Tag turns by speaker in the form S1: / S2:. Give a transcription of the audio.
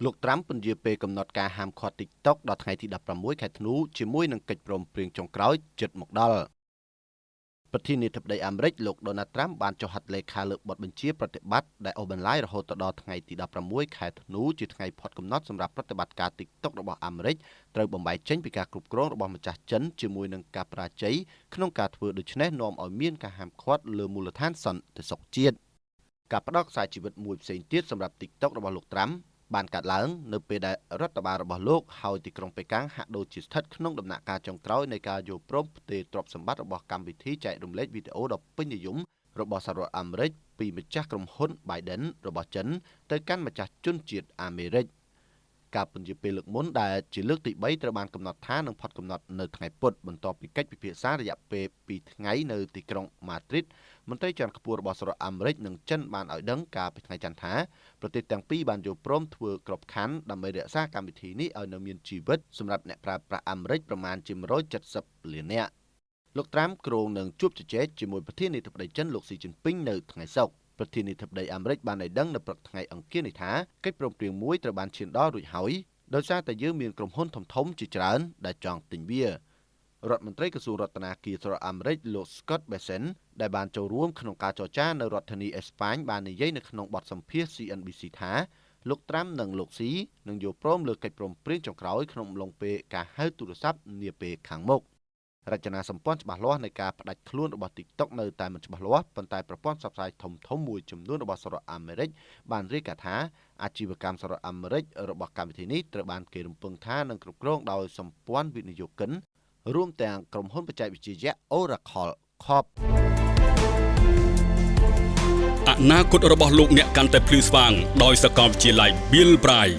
S1: លោកត្រាំពន្យាពេលកំណត់ការហាមឃាត់ TikTok ដល់ថ្ងៃទី16 ខែធ្នូជាមួយនឹងកិច្ចព្រមព្រៀងចុងក្រោយជិតមកដល់ប្រធានាធិបតីអាមេរិកលោក Donald Trump បានចុះហត្ថលេខាលើបទបញ្ជាប្រតិបត្តិដែលអូសបន្លាយរហូតដល់ថ្ងៃទី16 ខែធ្នូជាថ្ងៃផុតកំណត់សម្រាប់ប្រតិបត្តិការ TikTok របស់អាមេរិកត្រូវបំបែកចេញពីការគ្រប់គ្រងរបស់ម្ចាស់ចិនជាមួយនឹងការបរាជ័យក្នុងការធ្វើដូច្នេះនាំឲ្យមានការហាមឃាត់លើមូលដ្ឋានសន្តិសុខជាតិការផ្ដោតខ្សែជីវិតមួយផ្សេងទៀតសម្រាប់ TikTok របស់លោក Trump បានកាត់ឡើងនៅពេលដែលរដ្ឋបាលរបស់លោកហើយទីក្រុងប៉េកាំងហាក់ដូចជាស្ថិតក្នុងដំណាក់កាលចុងក្រោយនៃការយល់ព្រមផ្ទេរទ្រព្យសម្បត្តិរបស់កម្មវិធីចែករំលែកវីដេអូដ៏ពេញនិយមរបស់សហរដ្ឋអាមេរិកពីម្ចាស់ក្រុមហ៊ុន Biden របស់ចិនទៅកាន់ម្ចាស់ជនជាតិអាមេរិកការពន្យាពេលលើកមុនដែលជាលើកទី3ត្រូវបានកំណត់ថានឹងផុតកំណត់នៅថ្ងៃពុធបន្ទាប់ពីកិច្ចពិភាក្សារយៈពេល2ថ្ងៃនៅទីក្រុងម៉ាឌ្រីតមន្ត្រីជាន់ខ្ពស់របស់សហរដ្ឋអាមេរិកនិងចិនបានឲ្យដឹងកាលពីថ្ងៃច័ន្ទថាប្រទេសទាំងពីរបានយល់ព្រមធ្វើក្របខ័ណ្ឌដើម្បីរក្សាកម្មវិធីនេះឲ្យនៅមានជីវិតសម្រាប់អ្នកប្រើប្រាស់អាមេរិកប្រមាណជា170លាននាក់លោកត្រាំគ្រោងនឹងជួបជជែកជាមួយប្រធានាធិបតីចិនលោកស៊ីជីនពីងនៅថ្ងៃសុក្រប្រធានាធិបតីអាមេរិកបានឲ្យដឹងនៅព្រឹកថ្ងៃអង្គារនេះថាកិច្ចព្រមព្រៀងមួយត្រូវបានឈានដល់រួចហើយដោយសារតែយើងមានក្រុមហ៊ុនធំៗជាច្រើនដែលចង់ទិញវារដ្ឋមន្ត្រីក្រសួងរដ្ឋាភិបាលសហរដ្ឋអាមេរិកលោក Scott Bessent ដែលបានចូលរួមក្នុងការចរចានៅរដ្ឋធានីអេស្ប៉ាញបាននិយាយនៅក្នុងបទសម្ភាសន៍ CNBC ថាលោកត្រាំនិងលោកស៊ីនឹងយល់ព្រមលើកិច្ចព្រមព្រៀងចុងក្រោយក្នុងអំឡុងពេលការហៅទូរស័ព្ទនាពេលខាងមុខរចនាសម្ព័ន្ធច្បាស់លាស់នៃការផ្ដាច់ខ្លួនរបស់ TikTok នៅតែមិនច្បាស់លាស់ប៉ុន្តែប្រព័ន្ធផ្សព្វផ្សាយធំៗមួយចំនួនរបស់សហរដ្ឋអាមេរិកបានរាយការណ៍ថាអាជីវកម្មសហរដ្ឋអាមេរិករបស់កម្មវិធីនេះត្រូវបានគេរំពឹងថានឹងគ្រប់គ្រងដោយសម្ព័ន្ធវិនិយោគិនរួមទាំងក្រុមហ៊ុនបច្ចេកវិទ្យាយក្ស Oracle Corp
S2: អនាគតរបស់លោកអ្នកកាន់តែភ្លឺស្វាងដោយសាកលវិទ្យាល័យ Bill Bright